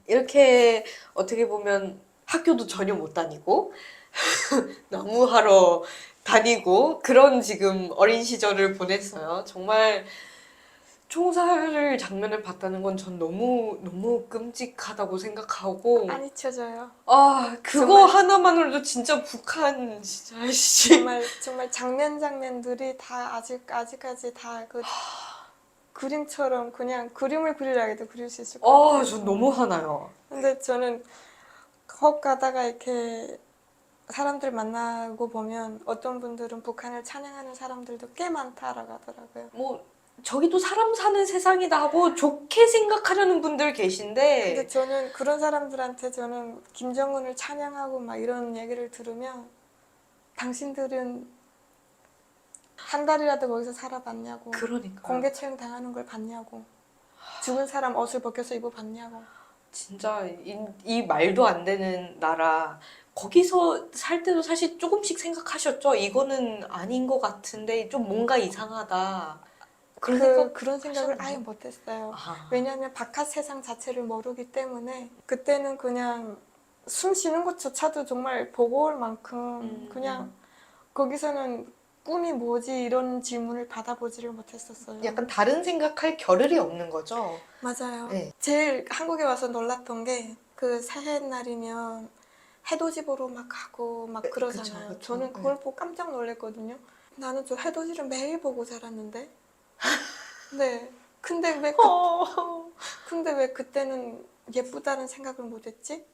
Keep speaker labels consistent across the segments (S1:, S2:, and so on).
S1: 이렇게 어떻게 보면 학교도 전혀 못 다니고 나무하러 다니고 그런 지금 어린 시절을 보냈어요. 정말 총살을 장면을 봤다는 건 전 너무 너무 끔찍하다고 생각하고
S2: 안 잊혀져요.
S1: 아 그거
S2: 정말.
S1: 하나만으로도 진짜 북한 진짜 씨.
S2: 정말 장면들이 다 아직까지 다 그 그림처럼 그냥 그림을 그리라 해도 그릴 수 있을 것 같아요.
S1: 전 너무 화나요.
S2: 근데 저는 헉 가다가 이렇게 사람들 만나고 보면 어떤 분들은 북한을 찬양하는 사람들도 꽤 많다라고 하더라고요.
S1: 뭐 저기도 사람 사는 세상이다 하고 좋게 생각하려는 분들
S2: 근데
S1: 계신데
S2: 저는 그런 사람들한테 저는 김정은을 찬양하고 막 이런 얘기를 들으면 당신들은 한 달이라도 거기서 살아봤냐고,
S1: 그러니까
S2: 공개 처형 당하는 걸 봤냐고, 죽은 사람 옷을 벗겨서 입어봤냐고.
S1: 진짜 이 말도 안 되는 나라 거기서 살 때도 사실 조금씩 생각하셨죠? 이거는 아닌 것 같은데 좀 뭔가 이상하다.
S2: 그런 생각을 아예
S1: 하셨나요?
S2: 못했어요.
S1: 아,
S2: 왜냐하면 바깥 세상 자체를 모르기 때문에 그때는 그냥 숨 쉬는 것조차도 정말 버거울 만큼 그냥 거기서는 꿈이 뭐지 이런 질문을 받아보지를 못했었어요.
S1: 약간 다른 생각할 겨를이 없는 거죠?
S2: 맞아요.
S1: 네.
S2: 제일 한국에 와서 놀랐던 게 그 새해날이면 해돋이 보러 막 가고 막 그러잖아요.
S1: 그쵸.
S2: 저는 그걸 보고 깜짝 놀랐거든요. 나는 저 해돋이를 매일 보고 자랐는데. 네. 근데 왜 근데 왜 그때는 예쁘다는 생각을 못했지?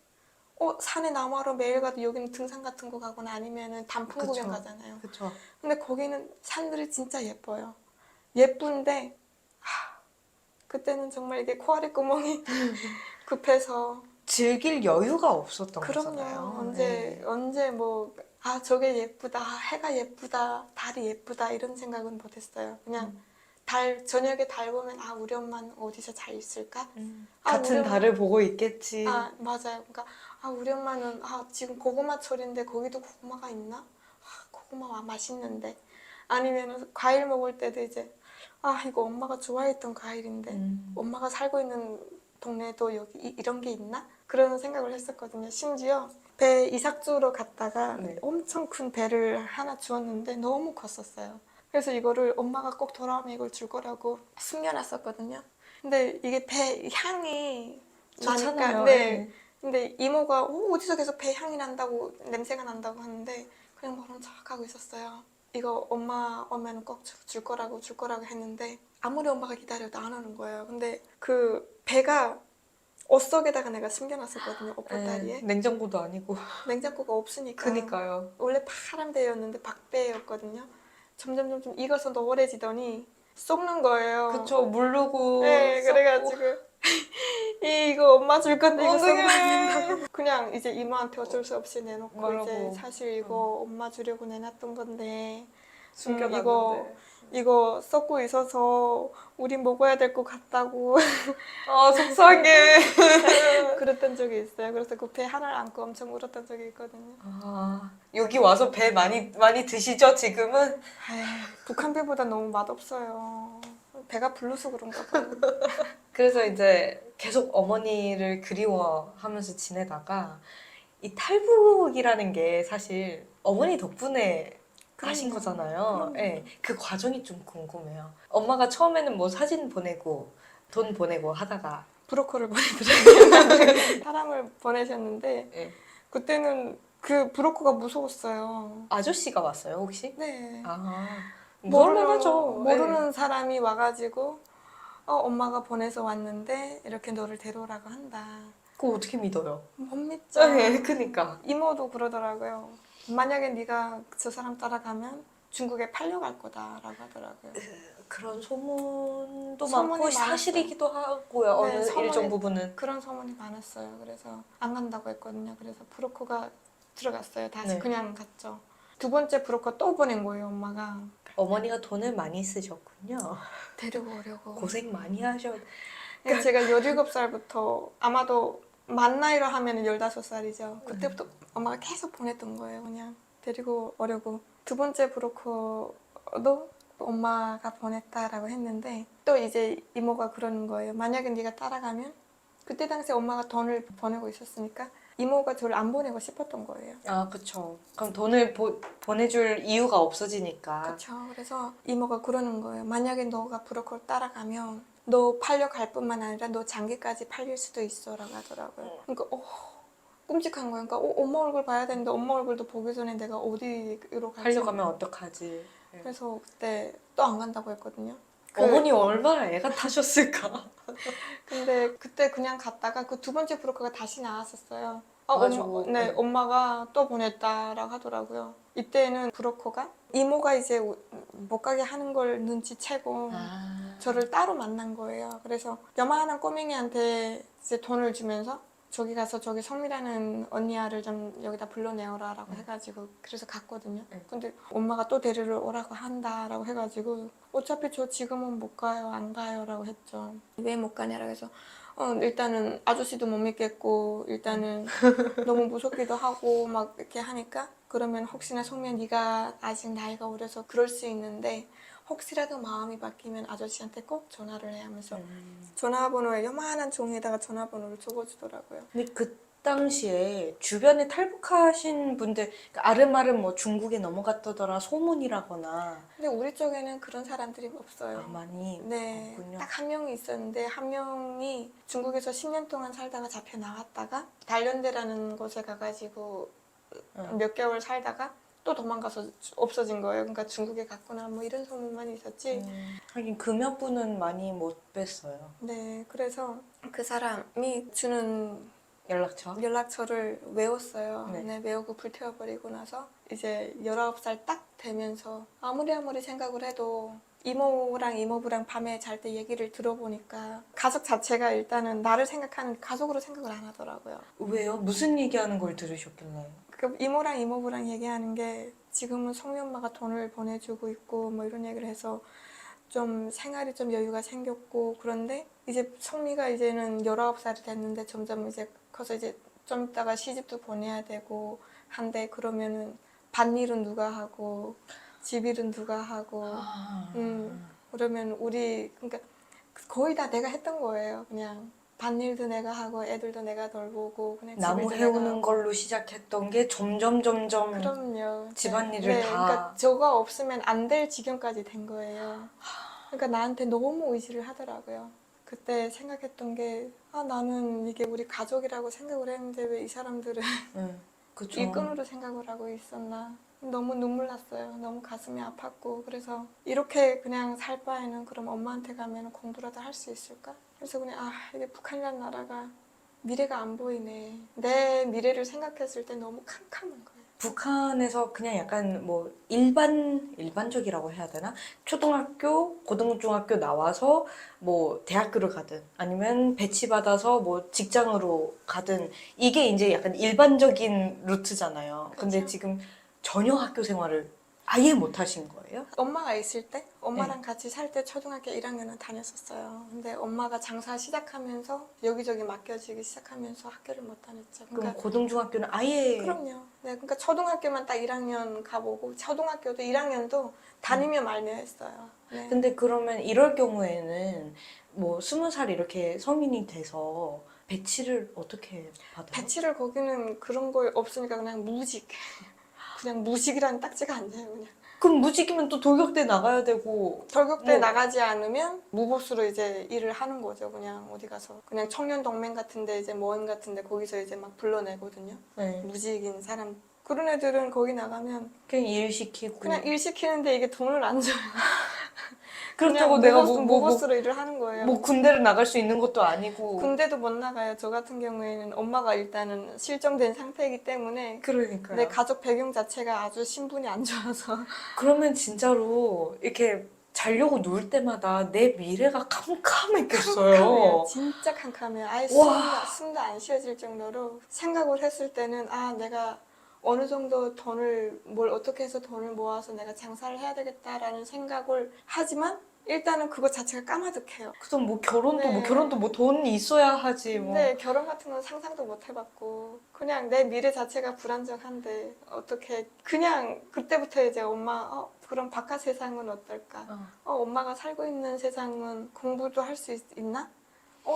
S2: 산에 나무하러 매일 가도 여기는 등산 같은 거 가거나 아니면은 단풍 구경 가잖아요.
S1: 그쵸.
S2: 근데 거기는 산들이 진짜 예뻐요. 예쁜데 그때는 정말 이게 코알이 구멍이 급해서.
S1: 즐길 여유가 없었던
S2: 그럼요.
S1: 거잖아요.
S2: 언제 뭐 저게 예쁘다, 해가 예쁘다, 달이 예쁘다 이런 생각은 못했어요. 그냥 저녁에 달 보면 우리 엄마는 어디서 잘 있을까?
S1: 같은
S2: 우리
S1: 달을 보고 있겠지.
S2: 맞아요. 그러니까 우리 엄마는 지금 고구마철인데 거기도 고구마가 있나? 고구마 맛있는데. 아니면 과일 먹을 때도 이제 이거 엄마가 좋아했던 과일인데 엄마가 살고 있는 동네에도 여기 이런 게 있나? 그런 생각을 했었거든요. 심지어 배 이삭주로 갔다가
S1: 네.
S2: 엄청 큰 배를 하나 주었는데 너무 컸었어요. 그래서 이거를 엄마가 꼭 돌아오면 이걸 줄 거라고 숨겨놨었거든요. 근데 이게 배 향이
S1: 좋잖아요.
S2: 네. 근데 이모가 어디서 계속 배 향이 난다고 냄새가 난다고 하는데 그냥 모른 척하고 있었어요. 이거 엄마 오면 꼭 줄 거라고 했는데 아무리 엄마가 기다려도 안 오는 거예요. 근데 그 배가 옷 속에다가 내가 숨겨놨었거든요. 옷 보따리에.
S1: 냉장고도 아니고.
S2: 냉장고가 없으니까.
S1: 그니까요.
S2: 원래 파란 배였는데 박배였거든요. 점점 익어서 노래지더니 썩는 거예요.
S1: 그쵸. 무르고.
S2: 네,
S1: 썩고.
S2: 그래가지고 이거 엄마 줄 건데 이거 썩으면 안
S1: 어떡해.
S2: 된다고. 그냥 이제 이모한테 어쩔 수 없이 내놓고
S1: 말하고.
S2: 이제 사실 이거 엄마 주려고 내놨던 건데
S1: 숨겨놨는데.
S2: 이거 썩고 있어서 우린 먹어야 될 것 같다고
S1: 속상해.
S2: 그랬던 적이 있어요. 그래서 그 배 하나를 안고 엄청 울었던 적이 있거든요.
S1: 여기 와서 배 많이 드시죠, 지금은?
S2: 북한 배보다 너무 맛없어요. 배가 불러서 그런가 봐요.
S1: 그래서 이제 계속 어머니를 그리워하면서 지내다가 이 탈북이라는 게 사실 어머니 덕분에 하신
S2: 그럼요.
S1: 거잖아요.
S2: 그럼요.
S1: 네, 그 과정이 좀 궁금해요. 엄마가 처음에는 뭐 사진 보내고 돈 보내고 하다가
S2: 브로커를 보내드려요. 사람을 보내셨는데
S1: 네.
S2: 그때는 그 브로커가 무서웠어요.
S1: 아저씨가 왔어요, 혹시?
S2: 네.
S1: 무서울만 하죠.
S2: 모르는 사람이 와가지고 엄마가 보내서 왔는데 이렇게 너를 데려오라고 한다.
S1: 그거 어떻게 믿어요?
S2: 못 믿죠.
S1: 네, 그니까.
S2: 이모도 그러더라고요. 만약에 네가 저 사람 따라가면 중국에 팔려갈 거다라고 하더라고요.
S1: 그런 소문도
S2: 소문이
S1: 많고 사실이기도 하고요.
S2: 네,
S1: 어느 일정 부분은.
S2: 그런 소문이 많았어요. 그래서 안 간다고 했거든요. 그래서 브로커가 들어갔어요. 다시
S1: 네.
S2: 그냥 갔죠. 두 번째 브로커 또 보낸 거예요, 엄마가.
S1: 어머니가 돈을 많이 쓰셨군요.
S2: 데려오려고.
S1: 고생 많이 하셨.
S2: 제가 17살부터 아마도 만 나이로 하면 15살이죠. 그때부터 엄마가 계속 보냈던 거예요. 그냥 데리고 오려고. 두 번째 브로커도 엄마가 보냈다라고 했는데 또 이제 이모가 그러는 거예요. 만약에 네가 따라가면 그때 당시에 엄마가 돈을 보내고 있었으니까 이모가 저를 안 보내고 싶었던 거예요.
S1: 아, 그쵸. 그럼 돈을 보내줄 이유가 없어지니까.
S2: 그렇죠. 그래서 이모가 그러는 거예요. 만약에 너가 브로커를 따라가면 너 팔려갈 뿐만 아니라 너 장기까지 팔릴 수도 있어라고 하더라고요. 그러니까 끔찍한 거예요. 그러니까 엄마 얼굴 봐야 되는데 엄마 얼굴도 보기 전에 내가 어디로 갈지.
S1: 하려가면 어떡하지? 네.
S2: 그래서 그때 또 안 간다고 했거든요.
S1: 어머니 얼마나 애가 타셨을까?
S2: 근데 그때 그냥 갔다가 그 두 번째 브로커가 다시 나왔었어요.
S1: 맞아.
S2: 네,
S1: 네.
S2: 엄마가 또 보냈다라고 하더라고요. 이때는 브로커가 이모가 이제 못 가게 하는 걸 눈치채고
S1: 아.
S2: 저를 따로 만난 거예요. 그래서 요만한 꼬맹이한테 이제 돈을 주면서 저기 가서 저기 성미라는 언니야를 좀 여기다 불러내어라라고 해가지고 그래서 갔거든요. 근데 엄마가 또 데리러 오라고 한다라고 해가지고 어차피 저 지금은 못 가요, 안 가요라고 했죠. 왜 못 가냐라고 해서 일단은 아저씨도 못 믿겠고 일단은 너무 무섭기도 하고 막 이렇게 하니까 그러면 혹시나 성미야 네가 아직 나이가 어려서 그럴 수 있는데 혹시라도 마음이 바뀌면 아저씨한테 꼭 전화를 해 하면서 전화번호에 요만한 종이에다가 전화번호를 적어주더라고요.
S1: 근데 그 당시에 주변에 탈북하신 분들 그러니까 아름아름 뭐 중국에 넘어갔다더라 소문이라거나
S2: 근데 우리 쪽에는 그런 사람들이 없어요.
S1: 많이
S2: 네,
S1: 없군요.
S2: 딱 한 명이 있었는데 한 명이 중국에서 10년 동안 살다가 잡혀 나왔다가 단련대라는 곳에 가가지고 몇 개월 살다가 또 도망가서 없어진 거예요. 그러니까 중국에 갔구나 뭐 이런 소문만 있었지.
S1: 하긴 그 몇 분은 많이 못 뵀어요.
S2: 네, 그래서 그 사람이 주는
S1: 연락처.
S2: 연락처를 외웠어요.
S1: 네.
S2: 네, 외우고 불태워버리고 나서 이제 19살 딱 되면서 아무리 생각을 해도 이모랑 이모부랑 밤에 잘 때 얘기를 들어보니까 가족 자체가 일단은 나를 생각하는 가족으로 생각을 안 하더라고요.
S1: 왜요? 무슨 얘기하는 걸 들으셨길래?
S2: 그 이모랑 이모부랑 얘기하는 게 지금은 성미 엄마가 돈을 보내주고 있고 뭐 이런 얘기를 해서 좀 생활이 좀 여유가 생겼고 그런데 이제 성미가 이제는 19살이 됐는데 점점 이제 커서 이제 좀 있다가 시집도 보내야 되고 한데 그러면은 밭일은 누가 하고 집일은 누가 하고 그러면 우리 그러니까 거의 다 내가 했던 거예요. 그냥 밭일도 내가 하고 애들도 내가 돌보고 그냥
S1: 나무
S2: 집일도
S1: 해오는
S2: 내가 하고.
S1: 걸로 시작했던 게 점점
S2: 그럼요.
S1: 집안일을
S2: 네,
S1: 다.
S2: 그러니까 저가 없으면 안 될 지경까지 된 거예요. 그러니까 나한테 너무 의지를 하더라고요. 그때 생각했던 게 나는 이게 우리 가족이라고 생각을 했는데 왜 이 사람들은
S1: 그쵸.
S2: 일꾼으로 생각을 하고 있었나. 너무 눈물 났어요. 너무 가슴이 아팠고 그래서 이렇게 그냥 살 바에는 그럼 엄마한테 가면 공부라도 할 수 있을까? 그래서 그냥 이게 북한이라는 나라가 미래가 안 보이네. 내 미래를 생각했을 때 너무 캄캄한 거예요.
S1: 북한에서 그냥 약간 뭐 일반적이라고 해야 되나? 초등학교, 고등중학교 나와서 뭐 대학교를 가든 아니면 배치받아서 뭐 직장으로 가든 이게 이제 약간 일반적인 루트잖아요. 근데
S2: 그쵸.
S1: 지금 전혀 학교 생활을 아예 못 하신 거예요?
S2: 엄마가 있을 때 엄마랑 같이 살 때 초등학교 1학년은 다녔었어요. 근데 엄마가 장사 시작하면서 여기저기 맡겨지기 시작하면서 학교를 못 다녔죠.
S1: 그럼
S2: 그러니까
S1: 고등중학교는 아예.
S2: 그럼요. 네, 그러니까 초등학교만 딱 1학년 가보고 초등학교도 1학년도 다니며 말며 했어요. 네.
S1: 근데 그러면 이럴 경우에는 뭐 20살 이렇게 성인이 돼서 배치를 어떻게 받아요?
S2: 배치를 거기는 그런 거 없으니까 그냥 무직. 그냥 무직이라는 딱지가 안 돼요. 그냥.
S1: 그럼 무직이면 또 돌격대 나가야 되고.
S2: 돌격대
S1: 뭐.
S2: 나가지 않으면 무보수로 이제 일을 하는 거죠. 그냥 어디 가서 그냥 청년 동맹 같은데 이제 모임 같은데 거기서 이제 막 불러내거든요.
S1: 네.
S2: 무직인 사람 그런 애들은 거기 나가면
S1: 그냥 일 시키고.
S2: 그냥 일 시키는데 이게 돈을 안 줘요.
S1: 그렇다고
S2: 그냥
S1: 내가
S2: 무보수로 일을 하는 거예요.
S1: 뭐 군대를 나갈 수 있는 것도 아니고.
S2: 군대도 못 나가요. 저 같은 경우에는 엄마가 일단은 실종된 상태이기 때문에
S1: 그러니까요.
S2: 내 가족 배경 자체가 아주 신분이 안 좋아서
S1: 그러면 진짜로 이렇게 자려고 누울 때마다 내 미래가 캄캄했겠어요.
S2: 캄캄해요. 진짜 캄캄해요. 아예
S1: 와.
S2: 숨도 안 쉬어질 정도로 생각을 했을 때는 내가 어느 정도 뭘 어떻게 해서 돈을 모아서 내가 장사를 해야 되겠다라는 생각을 하지만 일단은 그것 자체가 까마득해요.
S1: 그럼 뭐 결혼도
S2: 네.
S1: 뭐 돈이 있어야 하지 뭐.
S2: 근데 결혼 같은 건 상상도 못 해봤고 그냥 내 미래 자체가 불안정한데 어떻게 그냥 그때부터 이제 엄마 그럼 바깥 세상은 어떨까? 엄마가 살고 있는 세상은 공부도 할 수 있나?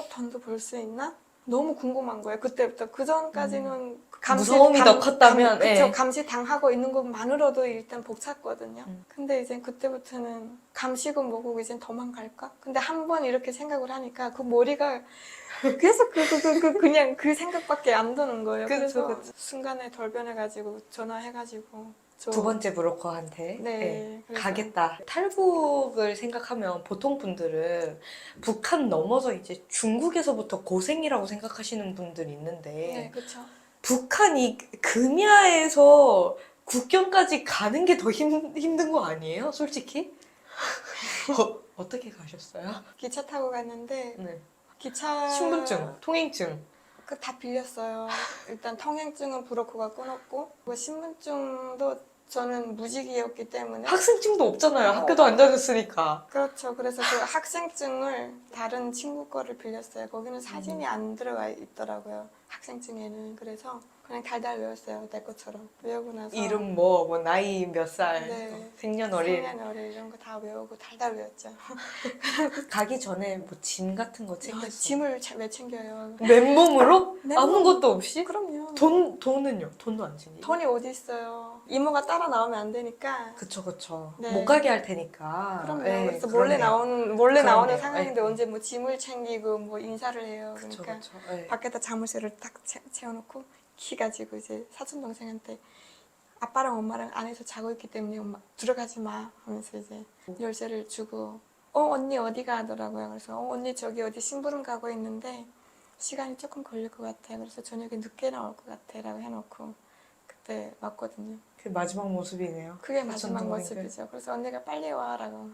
S2: 돈도 벌 수 있나? 너무 궁금한 거예요. 그때부터. 그 전까지는
S1: 무서움이 더 컸다면,
S2: 그쵸,
S1: 예.
S2: 감시 당하고 있는 것만으로도 일단 벅찼거든요.
S1: 음.
S2: 근데 이제 그때부터는 감시고 뭐고 이제 도망갈까? 근데 한 번 이렇게 생각을 하니까 그 머리가 계속 그냥 그 생각밖에 안 드는 거예요.
S1: 그쵸,
S2: 그래서
S1: 그쵸.
S2: 순간에 돌변해가지고 전화해가지고
S1: 두 번째 브로커한테
S2: 네,
S1: 예,
S2: 그래서-
S1: 가겠다. 탈북을 생각하면 보통 분들은 북한 넘어서 이제 중국에서부터 고생이라고 생각하시는 분들이 있는데
S2: 네, 그렇죠.
S1: 북한이 금야에서 국경까지 가는 게 더 힘든 거 아니에요? 솔직히? 어떻게 가셨어요?
S2: 기차 타고 갔는데
S1: 네.
S2: 기차
S1: 신분증, 통행증.
S2: 그 다 빌렸어요. 일단 통행증은 브로커가 끊었고 그 신분증도 저는 무직이었기 때문에
S1: 학생증도 없잖아요. 학교도 안 다녔으니까.
S2: 그렇죠. 그래서 그 학생증을 다른 친구 거를 빌렸어요. 거기는 사진이 안 들어가 있더라고요. 학생증에는. 그래서 그냥 달달 외웠어요. 내 것처럼. 외우고 나서
S1: 이름 뭐 나이 몇 살,
S2: 네.
S1: 생년월일.
S2: 생년월일 이런 거 다 외우고 달달 외웠죠.
S1: 가기 전에 뭐 짐 같은 거 챙겼어요?
S2: 짐을 왜 챙겨요?
S1: 맨몸으로?
S2: 맨몸.
S1: 아무것도 없이?
S2: 그럼요.
S1: 돈은요? 돈도 안 챙기고?
S2: 돈이 어디 있어요? 이모가 따라 나오면 안 되니까.
S1: 그쵸.
S2: 네.
S1: 못 가게 할 테니까.
S2: 그럼요.
S1: 예,
S2: 그래서
S1: 그렇네요.
S2: 몰래 나오는
S1: 그렇네요.
S2: 상황인데
S1: 예.
S2: 언제 뭐 짐을 챙기고 뭐 인사를 해요.
S1: 그쵸.
S2: 그러니까
S1: 예.
S2: 밖에다 자물쇠를 딱 채워놓고 키 가지고 이제 사촌 동생한테 아빠랑 엄마랑 안에서 자고 있기 때문에 엄마 들어가지 마 하면서 이제 열쇠를 주고 언니 어디가 하더라고요. 그래서 언니 저기 어디 심부름 가고 있는데 시간이 조금 걸릴 것 같아. 그래서 저녁에 늦게 나올 것 같아라고 해놓고 그때 왔거든요.
S1: 그게 마지막 모습이네요.
S2: 그게
S1: 사촌
S2: 마지막
S1: 동생들.
S2: 모습이죠. 그래서 언니가 빨리 와라고.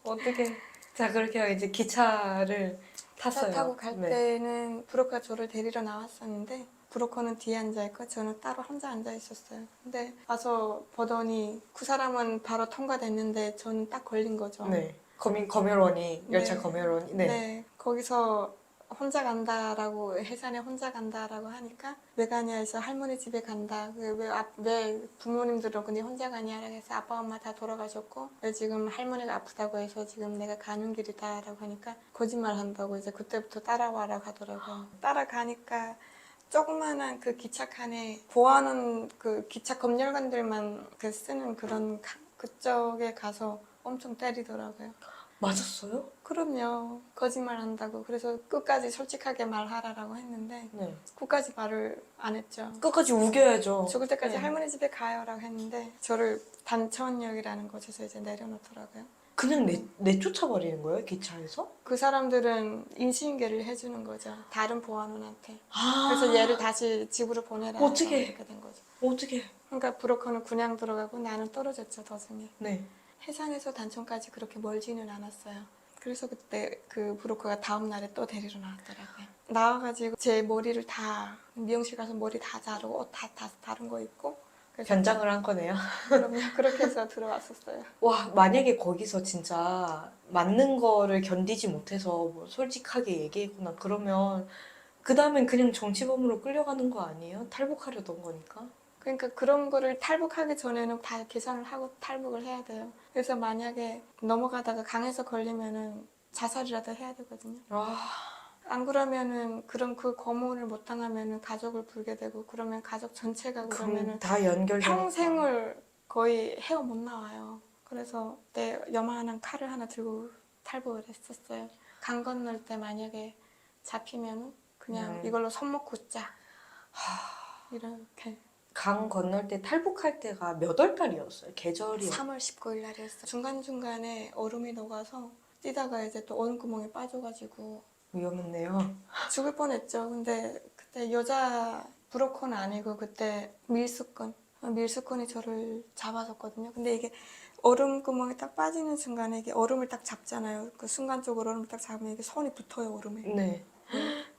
S1: 어떻게? 자, 그렇게 이제 기차를 탔어요.
S2: 차 타고 갈
S1: 네.
S2: 때는 브로커가 저를 데리러 나왔었는데 브로커는 뒤에 앉아있고 저는 따로 혼자 앉아있었어요. 근데 와서 보더니 그 사람은 바로 통과됐는데 저는 딱 걸린 거죠.
S1: 네. 검열원이, 열차
S2: 네.
S1: 검열원이.
S2: 네.
S1: 네.
S2: 거기서 혼자 간다라고 해산에 혼자 간다라고 하니까 왜 가냐 해서 할머니 집에 간다. 왜 부모님들은 근데 혼자 가냐라고 해서 아빠 엄마 다 돌아가셨고 왜 지금 할머니가 아프다고 해서 지금 내가 가는 길이다라고 하니까 거짓말 한다고 이제 그때부터 따라와라고 하더라고요. 따라가니까 조그마한 그 기차 칸에 보아하는 그 기차 검열관들만 그 쓰는 그런 그쪽에 가서 엄청 때리더라고요.
S1: 맞았어요?
S2: 그럼요. 거짓말 한다고. 그래서 끝까지 솔직하게 말하라라고 했는데
S1: 네.
S2: 끝까지 말을 안 했죠.
S1: 끝까지 우겨야죠.
S2: 죽을 때까지
S1: 네.
S2: 할머니 집에 가요라고 했는데 저를 단천역이라는 곳에서 이제 내려놓더라고요.
S1: 그냥 내쫓아버리는 거예요? 기차에서?
S2: 그 사람들은 인수인계를 해주는 거죠. 다른 보안원한테.
S1: 아,
S2: 그래서 얘를 다시 집으로 보내라.
S1: 어떡해.
S2: 이렇게 된 거죠.
S1: 어떻게?
S2: 그러니까 브로커는 그냥 들어가고 나는 떨어졌죠, 도중에.
S1: 네.
S2: 해상에서 단천까지 그렇게 멀지는 않았어요. 그래서 그때 그 브로커가 다음 날에 또 데리러 나왔더라고요. 나와가지고 제 머리를 다 미용실 가서 머리 다 자르고 옷 다 다른 거 입고 그래서
S1: 변장을 한 거네요.
S2: 그럼요. 그렇게 해서 들어왔었어요.
S1: 와, 만약에 거기서 진짜 맞는 거를 견디지 못해서 뭐 솔직하게 얘기했구나. 그러면 그 다음엔 그냥 정치범으로 끌려가는 거 아니에요? 탈북하려던 거니까.
S2: 그러니까 그런 거를 탈북하기 전에는 다 계산을 하고 탈북을 해야 돼요. 그래서 만약에 넘어가다가 강에서 걸리면은 자살이라도 해야 되거든요.
S1: 아,
S2: 안 그러면은 그런 그 고문을 못 당하면은 가족을 불게 되고 그러면 가족 전체가
S1: 그럼
S2: 그러면은
S1: 다 연결되니까.
S2: 평생을 거의 헤어 못 나와요. 그래서 그때 요만한 칼을 하나 들고 탈북을 했었어요. 강 건널 때 만약에 잡히면은 그냥 이걸로 손목 꽂자. 이렇게.
S1: 강 건널 때 탈북할 때가 몇 월달이었어요? 계절이
S2: 3월 19일 날이었어요. 중간중간에 얼음이 녹아서 뛰다가 이제 또 얼음구멍에 빠져가지고
S1: 위험했네요.
S2: 죽을 뻔했죠. 근데 그때 여자 브로커는 아니고 그때 밀수꾼이 저를 잡아줬거든요. 근데 이게 얼음 구멍에 딱 빠지는 순간에 이게 얼음을 딱 잡잖아요. 그 순간적으로 얼음을 딱 잡으면 이게 손이 붙어요, 얼음에.
S1: 네.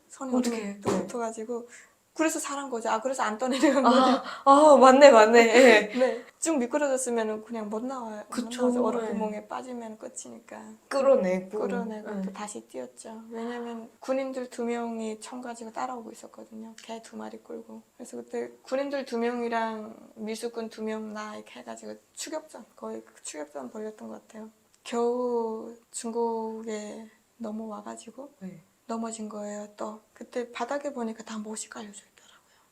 S2: 손이
S1: 어떡해.
S2: 얼음에 또 붙어가지고 그래서 살한 거죠. 그래서 안 떠내려간 거죠.
S1: 맞네. 예.
S2: 네. 쭉 미끄러졌으면 그냥 못 나와요.
S1: 그쵸.
S2: 못 나와서 얼음
S1: 네.
S2: 구멍에 빠지면 끝이니까.
S1: 끌어내고.
S2: 끌어내고
S1: 네.
S2: 또 다시 뛰었죠. 왜냐면 군인들 2명이 총 가지고 따라오고 있었거든요. 개 2마리 끌고. 그래서 그때 군인들 2명이랑 미수군 2명 나 이렇게 해가지고 추격전, 거의 추격전 벌였던 것 같아요. 겨우 중국에 넘어와가지고
S1: 네.
S2: 넘어진 거예요. 또 그때 바닥에 보니까 다 못이 깔려져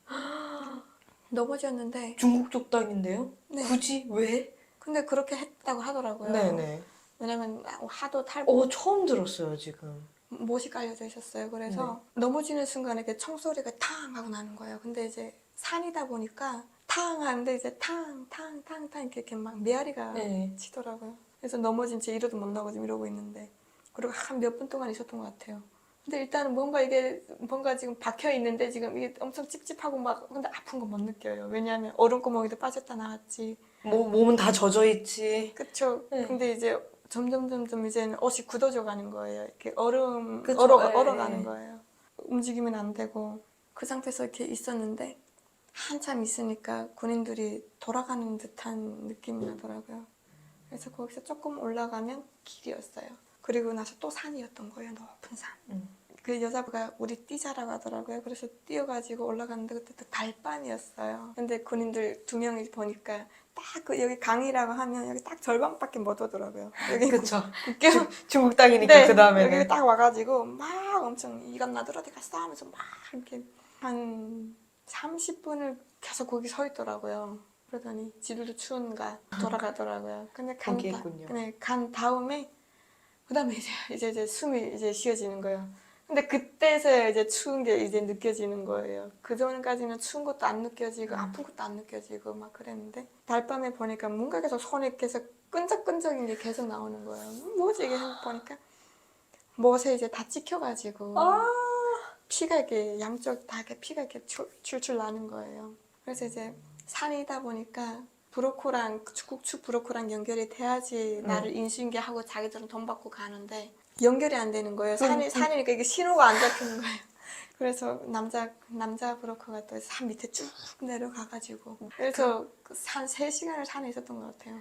S2: 있더라고요. 넘어졌는데
S1: 중국 쪽 땅인데요?
S2: 네.
S1: 굳이 왜?
S2: 근데 그렇게 했다고 하더라고요.
S1: 네네.
S2: 왜냐면 하도 탈고
S1: 처음 들었어요, 지금.
S2: 못이 깔려져 있었어요. 그래서 넘어지는 순간에 이렇게 총소리가 탕 하고 나는 거예요. 근데 이제 산이다 보니까 탕 하는데 이제 탕 이렇게 막 메아리가
S1: 네.
S2: 치더라고요. 그래서 넘어진 채 이러도 못 나고 지금 이러고 있는데 그리고 한 몇 분 동안 있었던 것 같아요. 근데 일단은 뭔가 지금 박혀 있는데 지금 이게 엄청 찝찝하고 막 근데 아픈 거 못 느껴요. 왜냐하면 얼음구멍에도 빠졌다 나왔지.
S1: 몸은 다 젖어 있지.
S2: 그쵸.
S1: 네.
S2: 근데 이제 점점 이제는 옷이 굳어져 가는 거예요. 이렇게
S1: 그쵸.
S2: 얼어가는
S1: 예.
S2: 거예요. 움직이면 안 되고 그 상태에서 이렇게 있었는데 한참 있으니까 군인들이 돌아가는 듯한 느낌이 나더라고요. 그래서 거기서 조금 올라가면 길이었어요. 그리고 나서 또 산이었던 거예요. 높은 산. 그 여자가 우리 뛰자라고 하더라고요. 그래서 뛰어가지고 올라갔는데 그때 또 달밤이었어요. 근데 군인들 2명이 보니까 딱 그 여기 강이라고 하면 여기 딱 절반밖에 못 오더라고요. 여기
S1: 그쵸.
S2: 국경
S1: 중국 땅이니까,
S2: 네,
S1: 그 다음에는.
S2: 여기 딱 와가지고 막 엄청 이건 나들 어디 갔어 하면서 막 이렇게 한 30분을 계속 거기 서 있더라고요. 그러더니 지들도 추운가 돌아가더라고요. 근데
S1: 포기했군요.
S2: 간 다음에 그다음에 이제 숨이 이제 쉬어지는 거예요. 근데 그때서야 이제 추운 게 이제 느껴지는 거예요. 그 전까지는 추운 것도 안 느껴지고 아픈 것도 안 느껴지고 막 그랬는데 달밤에 보니까 뭔가 계속 손에 계속 끈적끈적인 게 계속 나오는 거예요. 뭐지 이게 보니까 못에 이제 다 찍혀가지고 피가 이렇게 양쪽 다 이렇게 피가 이렇게 출출 나는 거예요. 그래서 이제 산이다 보니까 브로커랑 국축 브로커랑 연결이 돼야지 나를 인수인계하고 자기들은 돈 받고 가는데 연결이 안 되는 거예요. 산이니까 이게 신호가 안 잡히는 거예요. 그래서 남자 브로커가 또 산 밑에 쭉 내려가가지고 그래서 한 3시간을 산에 있었던 것 같아요.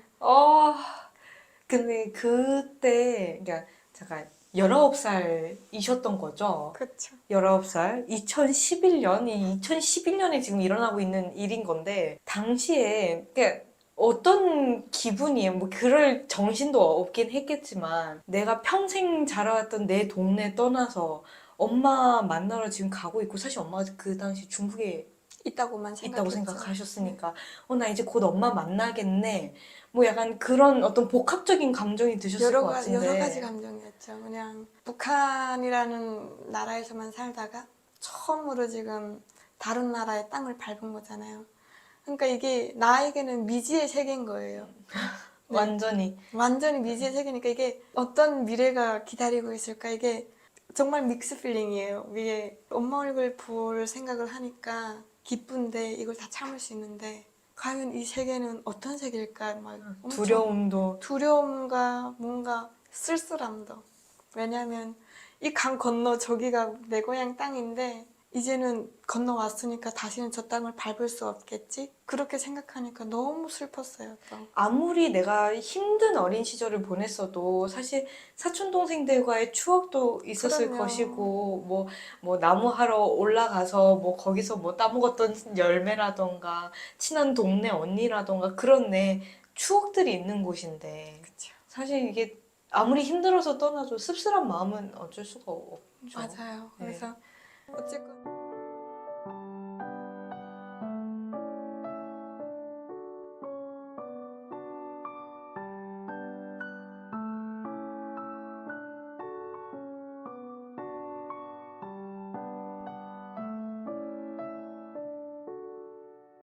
S1: 근데 그때, 그러니까, 잠깐, 19살이셨던 거죠?
S2: 그렇죠.
S1: 19살. 2011년에 지금 일어나고 있는 일인 건데, 당시에, 그러니까 어떤 기분이에요? 뭐, 그럴 정신도 없긴 했겠지만, 내가 평생 자라왔던 내 동네 떠나서 엄마 만나러 지금 가고 있고, 사실 엄마가 그 당시 중국에
S2: 있다고
S1: 있다고
S2: 생각했죠.
S1: 생각하셨으니까, 나 이제 곧 엄마 만나겠네. 뭐 약간 그런 어떤 복합적인 감정이 드셨을 것 같은데.
S2: 여러 가지 감정이었죠. 그냥 북한이라는 나라에서만 살다가 처음으로 지금 다른 나라의 땅을 밟은 거잖아요. 그러니까 이게 나에게는 미지의 세계인 거예요. 네. 완전히 미지의 세계니까 이게 어떤 미래가 기다리고 있을까 이게 정말 믹스 필링이에요. 이게 엄마 얼굴 볼 생각을 하니까 기쁜데 이걸 다 참을 수 있는데 과연 이 세계는 어떤 세계일까 막 엄청 두려움과 뭔가 쓸쓸함도. 왜냐면 이 강 건너 저기가 내 고향 땅인데 이제는 건너왔으니까 다시는 저 땅을 밟을 수 없겠지? 그렇게 생각하니까 너무 슬펐어요, 또.
S1: 아무리 내가 힘든 어린 시절을 보냈어도 사실 사촌 동생들과의 추억도 있었을
S2: 그럼요.
S1: 것이고 뭐 나무 하러 올라가서 뭐 거기서 뭐 따먹었던 열매라던가 친한 동네 언니라던가 그런 내 추억들이 있는 곳인데
S2: 그쵸.
S1: 사실 이게 아무리 힘들어서 떠나도 씁쓸한 마음은 어쩔 수가 없죠.
S2: 맞아요.
S1: 네.
S2: 그래서 어쨌건